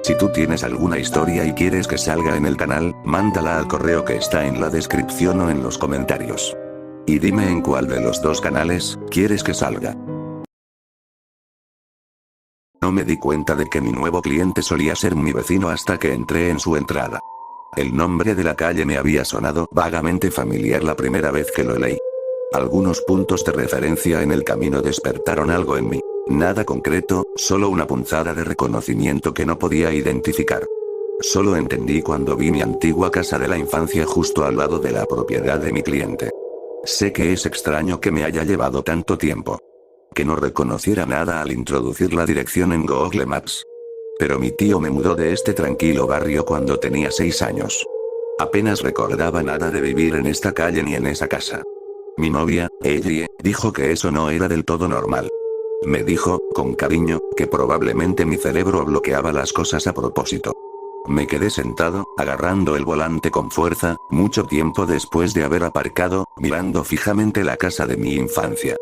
Si tú tienes alguna historia y quieres que salga en el canal, mándala al correo que está en la descripción o en los comentarios. Y dime en cuál de los dos canales quieres que salga. No me di cuenta de que mi nuevo cliente solía ser mi vecino hasta que entré en su entrada. El nombre de la calle me había sonado vagamente familiar la primera vez que lo leí. Algunos puntos de referencia en el camino despertaron algo en mí. Nada concreto, solo una punzada de reconocimiento que no podía identificar. Solo entendí cuando vi mi antigua casa de la infancia justo al lado de la propiedad de mi cliente. Sé que es extraño que me haya llevado tanto tiempo. Que no reconociera nada al introducir la dirección en Google Maps. Pero mi tío me mudó de este tranquilo barrio cuando tenía 6 años. Apenas recordaba nada de vivir en esta calle ni en esa casa. Mi novia, Ellie, dijo que eso no era del todo normal. Me dijo, con cariño, que probablemente mi cerebro bloqueaba las cosas a propósito. Me quedé sentado, agarrando el volante con fuerza, mucho tiempo después de haber aparcado, mirando fijamente la casa de mi infancia.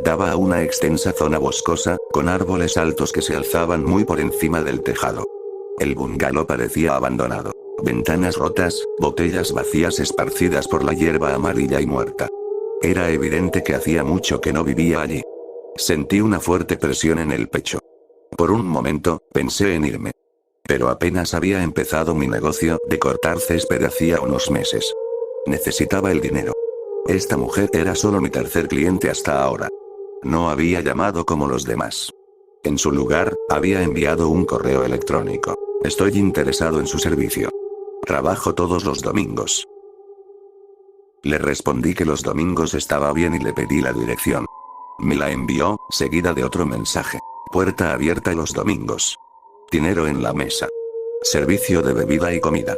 Daba a una extensa zona boscosa, con árboles altos que se alzaban muy por encima del tejado. El bungalow parecía abandonado. Ventanas rotas, botellas vacías esparcidas por la hierba amarilla y muerta. Era evidente que hacía mucho que no vivía allí. Sentí una fuerte presión en el pecho. Por un momento, pensé en irme. Pero apenas había empezado mi negocio de cortar césped hacía unos meses. Necesitaba el dinero. Esta mujer era solo mi tercer cliente hasta ahora. No había llamado como los demás. En su lugar, había enviado un correo electrónico. Estoy interesado en su servicio. Trabajo todos los domingos. Le respondí que los domingos estaba bien y le pedí la dirección. Me la envió, seguida de otro mensaje. Puerta abierta los domingos. Dinero en la mesa. Servicio de bebida y comida.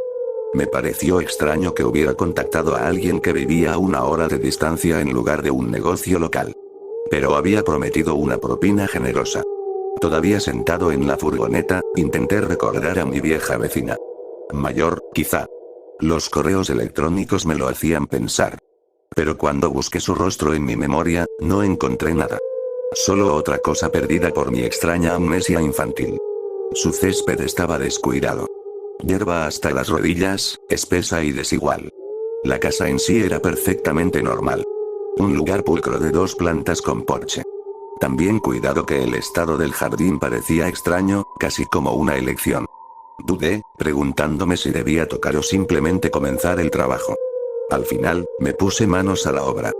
Me pareció extraño que hubiera contactado a alguien que vivía a 1 hora de distancia en lugar de un negocio local. Pero había prometido una propina generosa. Todavía sentado en la furgoneta, intenté recordar a mi vieja vecina. Mayor, quizá. Los correos electrónicos me lo hacían pensar. Pero cuando busqué su rostro en mi memoria, no encontré nada. Solo otra cosa perdida por mi extraña amnesia infantil. Su césped estaba descuidado. Hierba hasta las rodillas, espesa y desigual. La casa en sí era perfectamente normal. Un lugar pulcro de 2 plantas con porche. También cuidado que el estado del jardín parecía extraño, casi como una elección. Dudé, preguntándome si debía tocar o simplemente comenzar el trabajo. Al final, me puse manos a la obra.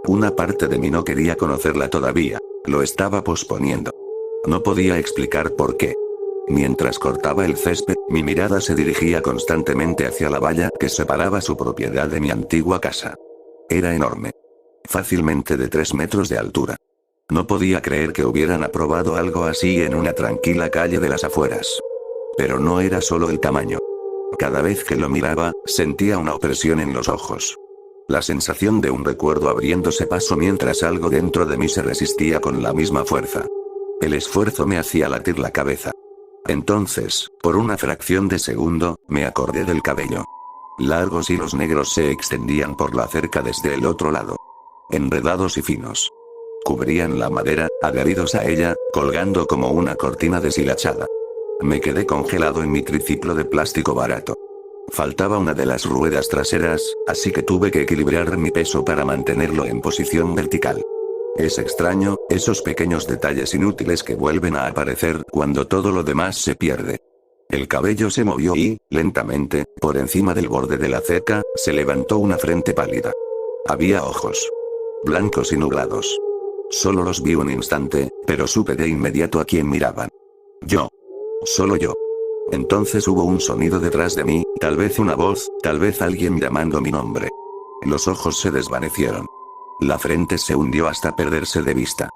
Una parte de mí no quería conocerla todavía, lo estaba posponiendo. No podía explicar por qué. Mientras cortaba el césped, mi mirada se dirigía constantemente hacia la valla que separaba su propiedad de mi antigua casa. Era enorme. Fácilmente de 3 metros de altura. No podía creer que hubieran aprobado algo así en una tranquila calle de las afueras. Pero no era solo el tamaño. Cada vez que lo miraba, sentía una opresión en los ojos. La sensación de un recuerdo abriéndose paso mientras algo dentro de mí se resistía con la misma fuerza. El esfuerzo me hacía latir la cabeza. Entonces, por una fracción de segundo, me acordé del cabello. Largos hilos negros se extendían por la cerca desde el otro lado. Enredados y finos. Cubrían la madera, adheridos a ella, colgando como una cortina deshilachada. Me quedé congelado en mi triciclo de plástico barato. Faltaba una de las ruedas traseras, así que tuve que equilibrar mi peso para mantenerlo en posición vertical. Es extraño, esos pequeños detalles inútiles que vuelven a aparecer cuando todo lo demás se pierde. El cabello se movió y, lentamente, por encima del borde de la ceja, se levantó una frente pálida. Había ojos. Blancos y nublados. Solo los vi un instante, pero supe de inmediato a quién miraban. Yo. Solo yo. Entonces hubo un sonido detrás de mí, tal vez una voz, tal vez alguien llamando mi nombre. Los ojos se desvanecieron. La frente se hundió hasta perderse de vista.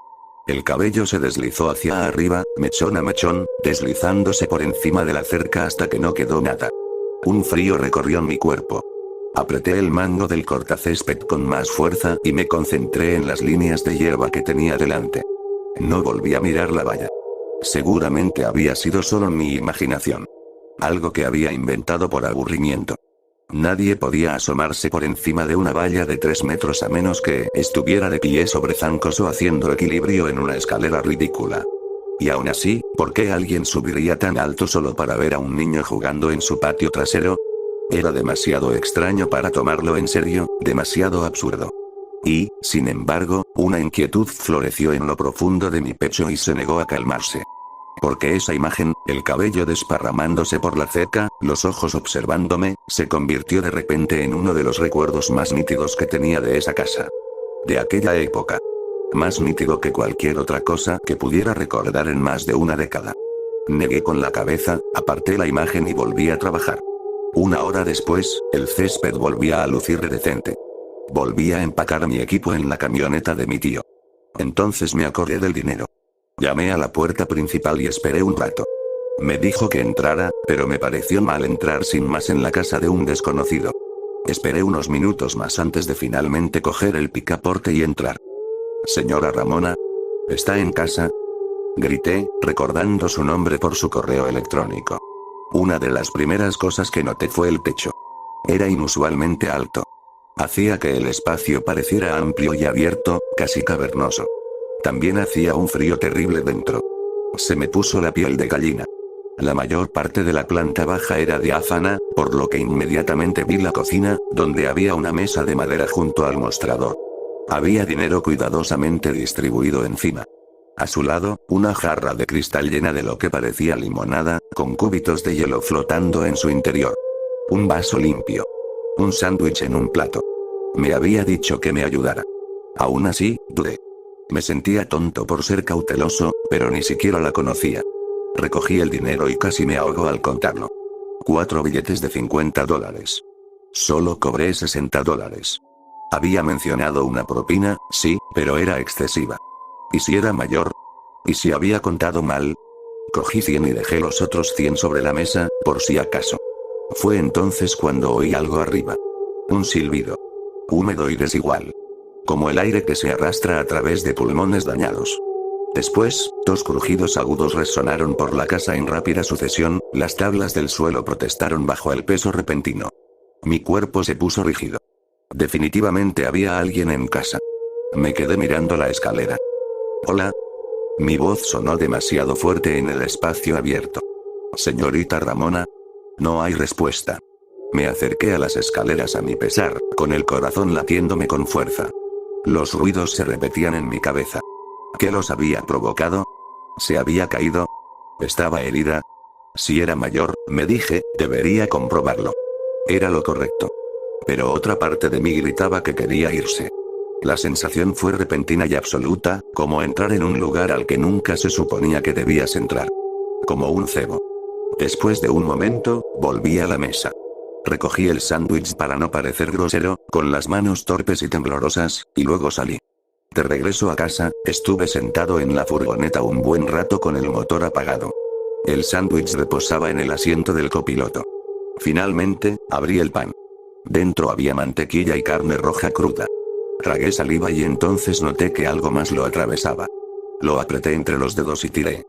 El cabello se deslizó hacia arriba, mechón a mechón, deslizándose por encima de la cerca hasta que no quedó nada. Un frío recorrió mi cuerpo. Apreté el mango del cortacésped con más fuerza y me concentré en las líneas de hierba que tenía delante. No volví a mirar la valla. Seguramente había sido solo mi imaginación. Algo que había inventado por aburrimiento. Nadie podía asomarse por encima de una valla de 3 metros a menos que estuviera de pie sobre zancos o haciendo equilibrio en una escalera ridícula. Y aún así, ¿por qué alguien subiría tan alto solo para ver a un niño jugando en su patio trasero? Era demasiado extraño para tomarlo en serio, demasiado absurdo. Y, sin embargo, una inquietud floreció en lo profundo de mi pecho y se negó a calmarse. Porque esa imagen, el cabello desparramándose por la cerca, los ojos observándome, se convirtió de repente en uno de los recuerdos más nítidos que tenía de esa casa. De aquella época. Más nítido que cualquier otra cosa que pudiera recordar en más de una década. Negué con la cabeza, aparté la imagen y volví a trabajar. Una hora después, el césped volvía a lucir decente. Volví a empacar mi equipo en la camioneta de mi tío. Entonces me acordé del dinero. Llamé a la puerta principal y esperé un rato. Me dijo que entrara, pero me pareció mal entrar sin más en la casa de un desconocido. Esperé unos minutos más antes de finalmente coger el picaporte y entrar. Señora Ramona, ¿está en casa? Grité, recordando su nombre por su correo electrónico. Una de las primeras cosas que noté fue el techo. Era inusualmente alto. Hacía que el espacio pareciera amplio y abierto, casi cavernoso. También hacía un frío terrible dentro. Se me puso la piel de gallina. La mayor parte de la planta baja era diáfana, por lo que inmediatamente vi la cocina, donde había una mesa de madera junto al mostrador. Había dinero cuidadosamente distribuido encima. A su lado, una jarra de cristal llena de lo que parecía limonada, con cúbitos de hielo flotando en su interior. Un vaso limpio. Un sándwich en un plato. Me había dicho que me ayudara. Aún así, dudé. Me sentía tonto por ser cauteloso, pero ni siquiera la conocía. Recogí el dinero y casi me ahogo al contarlo. 4 billetes de $50. Solo cobré $60. Había mencionado una propina, sí, pero era excesiva. ¿Y si era mayor? ¿Y si había contado mal? Cogí 100 y dejé los otros 100 sobre la mesa, por si acaso. Fue entonces cuando oí algo arriba. Un silbido. Húmedo y desigual. Como el aire que se arrastra a través de pulmones dañados. Después, 2 crujidos agudos resonaron por la casa en rápida sucesión, las tablas del suelo protestaron bajo el peso repentino. Mi cuerpo se puso rígido. Definitivamente había alguien en casa. Me quedé mirando la escalera. Hola. Mi voz sonó demasiado fuerte en el espacio abierto. Señorita Ramona. No hay respuesta. Me acerqué a las escaleras a mi pesar, con el corazón latiéndome con fuerza. Los ruidos se repetían en mi cabeza. ¿Qué los había provocado? ¿Se había caído? ¿Estaba herida? Si era mayor, me dije, debería comprobarlo. Era lo correcto. Pero otra parte de mí gritaba que quería irse. La sensación fue repentina y absoluta, como entrar en un lugar al que nunca se suponía que debías entrar. Como un cebo. Después de un momento, volví a la mesa. Recogí el sándwich para no parecer grosero, con las manos torpes y temblorosas, y luego salí. De regreso a casa, estuve sentado en la furgoneta un buen rato con el motor apagado. El sándwich reposaba en el asiento del copiloto. Finalmente, abrí el pan. Dentro había mantequilla y carne roja cruda. Tragué saliva y entonces noté que algo más lo atravesaba. Lo apreté entre los dedos y tiré.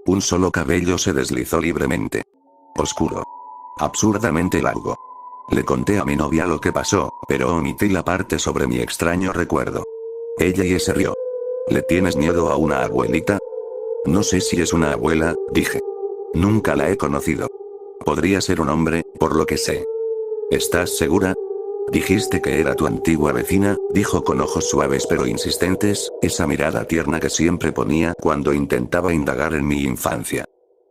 Un solo cabello se deslizó libremente. Oscuro. Absurdamente largo. Le conté a mi novia lo que pasó, pero omití la parte sobre mi extraño recuerdo. Ella se rió. ¿Le tienes miedo a una abuelita? No sé si es una abuela, dije. Nunca la he conocido. Podría ser un hombre, por lo que sé. ¿Estás segura? Dijiste que era tu antigua vecina, dijo con ojos suaves pero insistentes, esa mirada tierna que siempre ponía cuando intentaba indagar en mi infancia.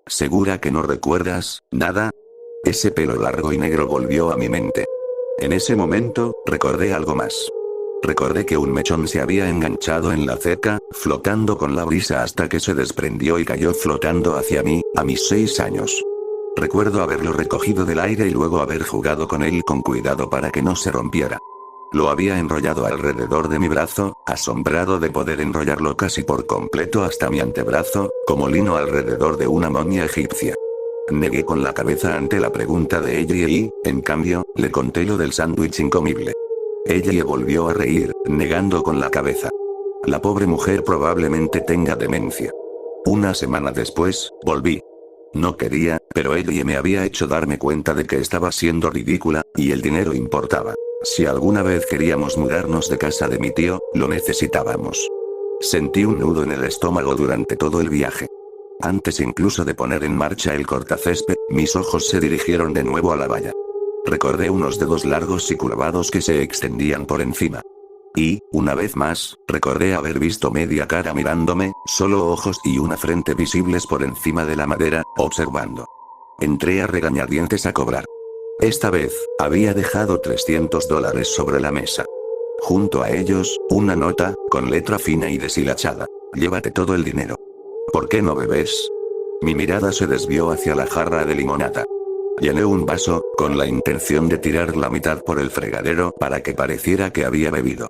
¿Segura que no recuerdas nada? Ese pelo largo y negro volvió a mi mente. En ese momento, recordé algo más. Recordé que un mechón se había enganchado en la cerca, flotando con la brisa hasta que se desprendió y cayó flotando hacia mí, a mis 6 años. Recuerdo haberlo recogido del aire y luego haber jugado con él con cuidado para que no se rompiera. Lo había enrollado alrededor de mi brazo, asombrado de poder enrollarlo casi por completo hasta mi antebrazo, como lino alrededor de una momia egipcia. Negué con la cabeza ante la pregunta de ella y, en cambio, le conté lo del sándwich incomible. Ella volvió a reír, negando con la cabeza. La pobre mujer probablemente tenga demencia. Una semana después, volví. No quería, pero ella me había hecho darme cuenta de que estaba siendo ridícula, y el dinero importaba. Si alguna vez queríamos mudarnos de casa de mi tío, lo necesitábamos. Sentí un nudo en el estómago durante todo el viaje. Antes incluso de poner en marcha el cortacésped, mis ojos se dirigieron de nuevo a la valla. Recordé unos dedos largos y curvados que se extendían por encima. Y, una vez más, recordé haber visto media cara mirándome, solo ojos y una frente visibles por encima de la madera, observando. Entré a regañadientes a cobrar. Esta vez, había dejado $300 sobre la mesa. Junto a ellos, una nota, con letra fina y deshilachada. Llévate todo el dinero. ¿Por qué no bebes? Mi mirada se desvió hacia la jarra de limonada. Llené un vaso, con la intención de tirar la mitad por el fregadero para que pareciera que había bebido.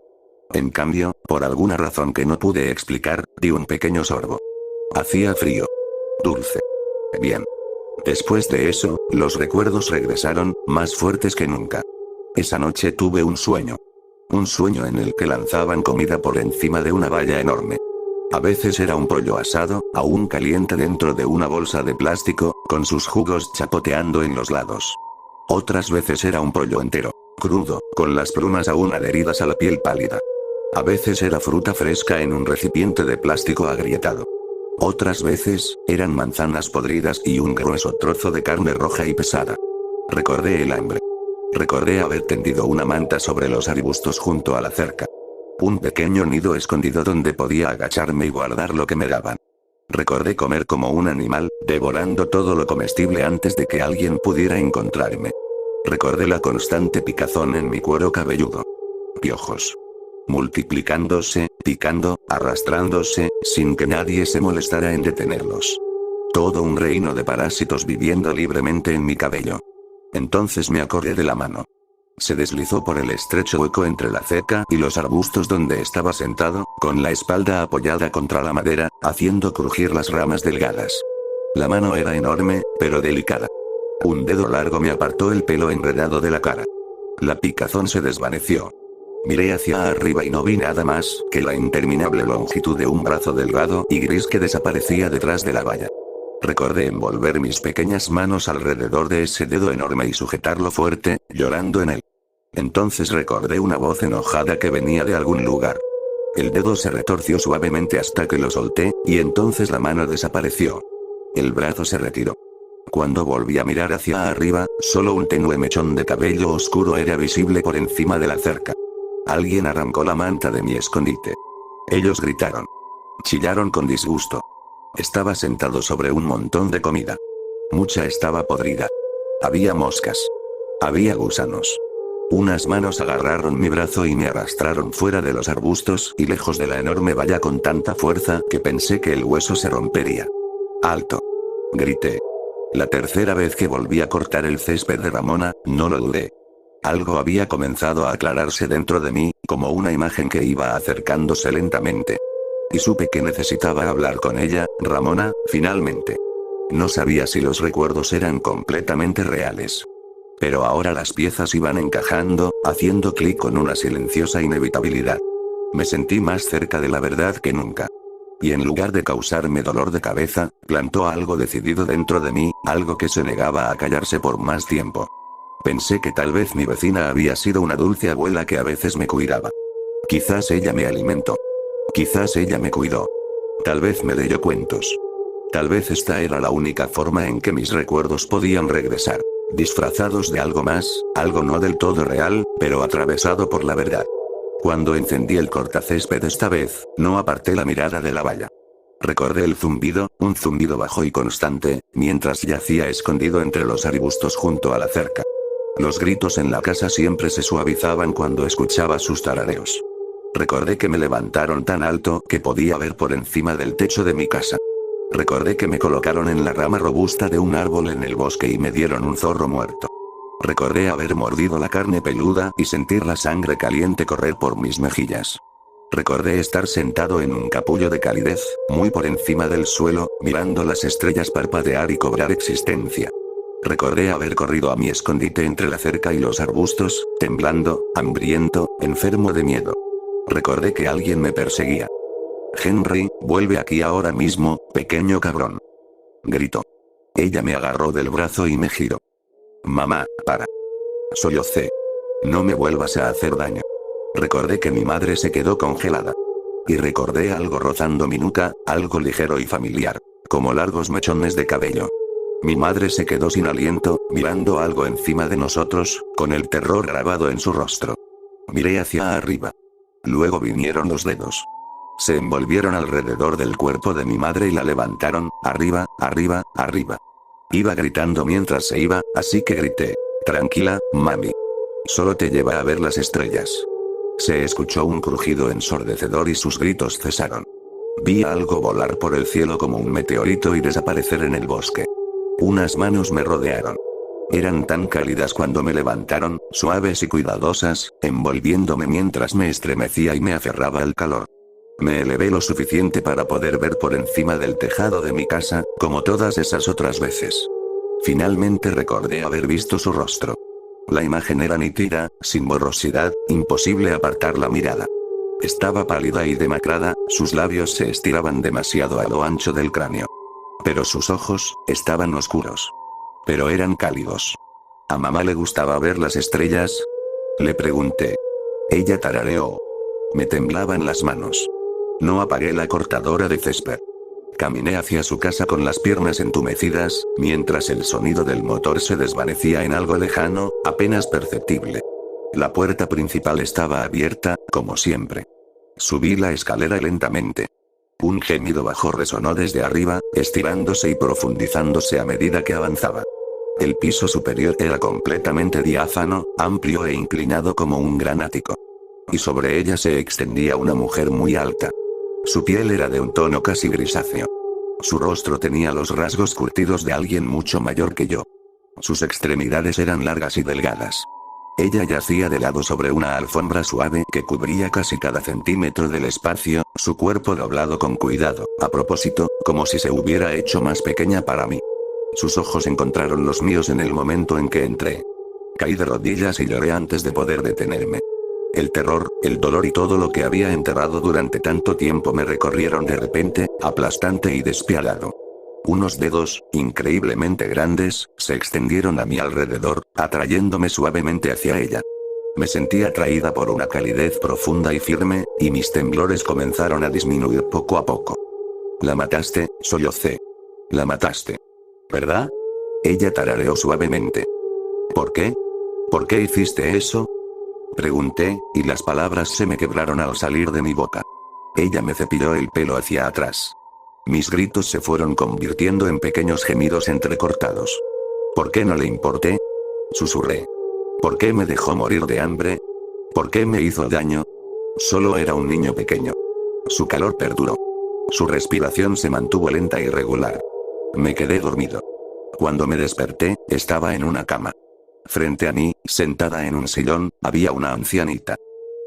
En cambio, por alguna razón que no pude explicar, di un pequeño sorbo. Hacía frío. Dulce. Bien. Después de eso, los recuerdos regresaron, más fuertes que nunca. Esa noche tuve un sueño. Un sueño en el que lanzaban comida por encima de una valla enorme. A veces era un pollo asado, aún caliente dentro de una bolsa de plástico, con sus jugos chapoteando en los lados. Otras veces era un pollo entero, crudo, con las plumas aún adheridas a la piel pálida. A veces era fruta fresca en un recipiente de plástico agrietado. Otras veces, eran manzanas podridas y un grueso trozo de carne roja y pesada. Recordé el hambre. Recordé haber tendido una manta sobre los arbustos junto a la cerca. Un pequeño nido escondido donde podía agacharme y guardar lo que me daban. Recordé comer como un animal, devorando todo lo comestible antes de que alguien pudiera encontrarme. Recordé la constante picazón en mi cuero cabelludo. Piojos. Multiplicándose, picando, arrastrándose, sin que nadie se molestara en detenerlos. Todo un reino de parásitos viviendo libremente en mi cabello. Entonces me acordé de la mano. Se deslizó por el estrecho hueco entre la cerca y los arbustos donde estaba sentado, con la espalda apoyada contra la madera, haciendo crujir las ramas delgadas. La mano era enorme, pero delicada. Un dedo largo me apartó el pelo enredado de la cara. La picazón se desvaneció. Miré hacia arriba y no vi nada más que la interminable longitud de un brazo delgado y gris que desaparecía detrás de la valla. Recordé envolver mis pequeñas manos alrededor de ese dedo enorme y sujetarlo fuerte, llorando en él. Entonces recordé una voz enojada que venía de algún lugar. El dedo se retorció suavemente hasta que lo solté, y entonces la mano desapareció. El brazo se retiró. Cuando volví a mirar hacia arriba, solo un tenue mechón de cabello oscuro era visible por encima de la cerca. Alguien arrancó la manta de mi escondite. Ellos gritaron. Chillaron con disgusto. Estaba sentado sobre un montón de comida. Mucha estaba podrida. Había moscas. Había gusanos. Unas manos agarraron mi brazo y me arrastraron fuera de los arbustos y lejos de la enorme valla con tanta fuerza que pensé que el hueso se rompería. ¡Alto! Grité. La tercera vez que volví a cortar el césped de Ramona, no lo dudé. Algo había comenzado a aclararse dentro de mí, como una imagen que iba acercándose lentamente. Y supe que necesitaba hablar con ella, Ramona, finalmente. No sabía si los recuerdos eran completamente reales. Pero ahora las piezas iban encajando, haciendo clic con una silenciosa inevitabilidad. Me sentí más cerca de la verdad que nunca. Y en lugar de causarme dolor de cabeza, plantó algo decidido dentro de mí, algo que se negaba a callarse por más tiempo. Pensé que tal vez mi vecina había sido una dulce abuela que a veces me cuidaba. Quizás ella me alimentó. Quizás ella me cuidó. Tal vez me leyó cuentos. Tal vez esta era la única forma en que mis recuerdos podían regresar. Disfrazados de algo más, algo no del todo real, pero atravesado por la verdad. Cuando encendí el cortacésped esta vez, no aparté la mirada de la valla. Recordé el zumbido, un zumbido bajo y constante, mientras yacía escondido entre los arbustos junto a la cerca. Los gritos en la casa siempre se suavizaban cuando escuchaba sus tarareos. Recordé que me levantaron tan alto que podía ver por encima del techo de mi casa. Recordé que me colocaron en la rama robusta de un árbol en el bosque y me dieron un zorro muerto. Recordé haber mordido la carne peluda y sentir la sangre caliente correr por mis mejillas. Recordé estar sentado en un capullo de calidez, muy por encima del suelo, mirando las estrellas parpadear y cobrar existencia. Recordé haber corrido a mi escondite entre la cerca y los arbustos, temblando, hambriento, enfermo de miedo. Recordé que alguien me perseguía. Henry, vuelve aquí ahora mismo, pequeño cabrón. Gritó. Ella me agarró del brazo y me giró. Mamá, para. Sollocé. No me vuelvas a hacer daño. Recordé que mi madre se quedó congelada. Y recordé algo rozando mi nuca, algo ligero y familiar. como largos mechones de cabello. Mi madre se quedó sin aliento, mirando algo encima de nosotros, con el terror grabado en su rostro. Miré hacia arriba. Luego vinieron los dedos. Se envolvieron alrededor del cuerpo de mi madre y la levantaron, arriba, arriba, arriba. Iba gritando mientras se iba, así que grité: tranquila, mami. Solo te lleva a ver las estrellas. Se escuchó un crujido ensordecedor y sus gritos cesaron. Vi algo volar por el cielo como un meteorito y desaparecer en el bosque. Unas manos me rodearon. Eran tan cálidas cuando me levantaron, suaves y cuidadosas, envolviéndome mientras me estremecía y me aferraba al calor. Me elevé lo suficiente para poder ver por encima del tejado de mi casa, como todas esas otras veces. Finalmente recordé haber visto su rostro. La imagen era nítida, sin borrosidad, imposible apartar la mirada. Estaba pálida y demacrada, sus labios se estiraban demasiado a lo ancho del cráneo. Pero sus ojos, estaban oscuros. Pero eran cálidos. ¿A mamá le gustaba ver las estrellas? Le pregunté. Ella tarareó. Me temblaban las manos. No apagué la cortadora de césped. Caminé hacia su casa con las piernas entumecidas, mientras el sonido del motor se desvanecía en algo lejano, apenas perceptible. La puerta principal estaba abierta, como siempre. Subí la escalera lentamente. Un gemido bajo resonó desde arriba, estirándose y profundizándose a medida que avanzaba. El piso superior era completamente diáfano, amplio e inclinado como un gran ático. Y sobre ella se extendía una mujer muy alta. Su piel era de un tono casi grisáceo. Su rostro tenía los rasgos curtidos de alguien mucho mayor que yo. Sus extremidades eran largas y delgadas. Ella yacía de lado sobre una alfombra suave que cubría casi cada centímetro del espacio, su cuerpo doblado con cuidado, a propósito, como si se hubiera hecho más pequeña para mí. Sus ojos encontraron los míos en el momento en que entré. Caí de rodillas y lloré antes de poder detenerme. El terror, el dolor y todo lo que había enterrado durante tanto tiempo me recorrieron de repente, aplastante y despiadado. Unos dedos, increíblemente grandes, se extendieron a mi alrededor, atrayéndome suavemente hacia ella. Me sentí atraída por una calidez profunda y firme, y mis temblores comenzaron a disminuir poco a poco. «La mataste», sollocé. «La mataste. ¿Verdad?». Ella tarareó suavemente. «¿Por qué? ¿Por qué hiciste eso?», pregunté, y las palabras se me quebraron al salir de mi boca. Ella me cepilló el pelo hacia atrás. Mis gritos se fueron convirtiendo en pequeños gemidos entrecortados. «¿Por qué no le importé?», susurré. «¿Por qué me dejó morir de hambre? ¿Por qué me hizo daño?». Solo era un niño pequeño. Su calor perduró. Su respiración se mantuvo lenta y regular. Me quedé dormido. Cuando me desperté, estaba en una cama. Frente a mí, sentada en un sillón, había una ancianita.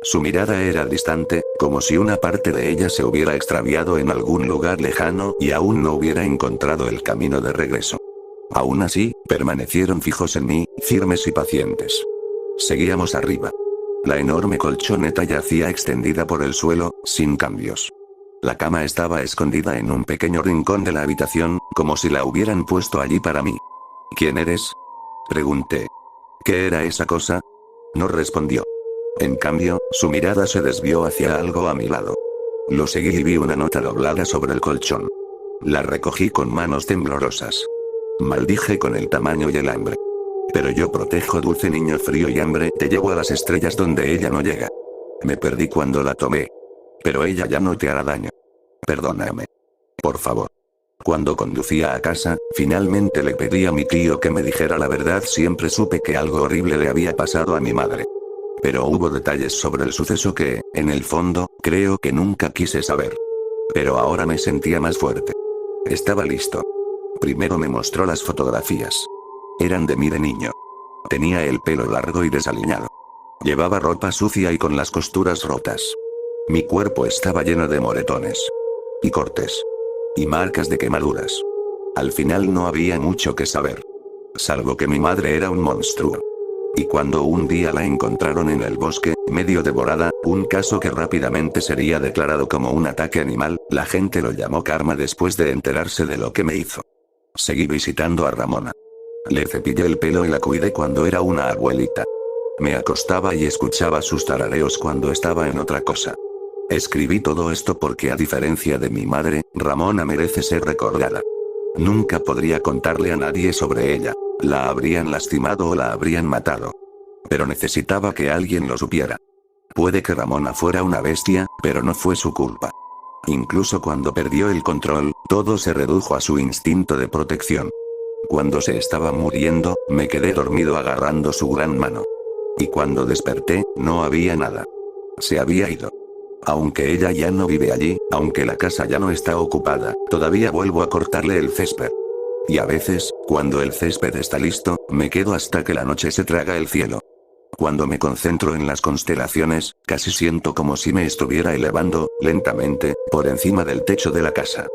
Su mirada era distante, como si una parte de ella se hubiera extraviado en algún lugar lejano y aún no hubiera encontrado el camino de regreso. Aún así, permanecieron fijos en mí, firmes y pacientes. Seguíamos arriba. La enorme colchoneta yacía extendida por el suelo, sin cambios. La cama estaba escondida en un pequeño rincón de la habitación, como si la hubieran puesto allí para mí. «¿Quién eres?», pregunté. «¿Qué era esa cosa?». No respondió. En cambio, su mirada se desvió hacia algo a mi lado. Lo seguí y vi una nota doblada sobre el colchón. La recogí con manos temblorosas. Maldije con el tamaño y el hambre. «Pero yo protejo, dulce niño frío y hambre, te llevo a las estrellas donde ella no llega». Me perdí cuando la tomé. «Pero ella ya no te hará daño. Perdóname. Por favor». Cuando conducía a casa, finalmente le pedí a mi tío que me dijera la verdad. Siempre supe que algo horrible le había pasado a mi madre. Pero hubo detalles sobre el suceso que, en el fondo, creo que nunca quise saber. Pero ahora me sentía más fuerte. Estaba listo. Primero me mostró las fotografías. Eran de mí de niño. Tenía el pelo largo y desaliñado. Llevaba ropa sucia y con las costuras rotas. Mi cuerpo estaba lleno de moretones. Y cortes. Y marcas de quemaduras. Al final no había mucho que saber. Salvo que mi madre era un monstruo. Y cuando un día la encontraron en el bosque, medio devorada, un caso que rápidamente sería declarado como un ataque animal, la gente lo llamó karma después de enterarse de lo que me hizo. Seguí visitando a Ramona. Le cepillé el pelo y la cuidé cuando era una abuelita. Me acostaba y escuchaba sus tarareos cuando estaba en otra cosa. Escribí todo esto porque, a diferencia de mi madre, Ramona merece ser recordada. Nunca podría contarle a nadie sobre ella. La habrían lastimado o la habrían matado. Pero necesitaba que alguien lo supiera. Puede que Ramona fuera una bestia, pero no fue su culpa. Incluso cuando perdió el control, todo se redujo a su instinto de protección. Cuando se estaba muriendo, me quedé dormido agarrando su gran mano. Y cuando desperté, no había nada. Se había ido. Aunque ella ya no vive allí, aunque la casa ya no está ocupada, todavía vuelvo a cortarle el césped. Y a veces, cuando el césped está listo, me quedo hasta que la noche se traga el cielo. Cuando me concentro en las constelaciones, casi siento como si me estuviera elevando, lentamente, por encima del techo de la casa.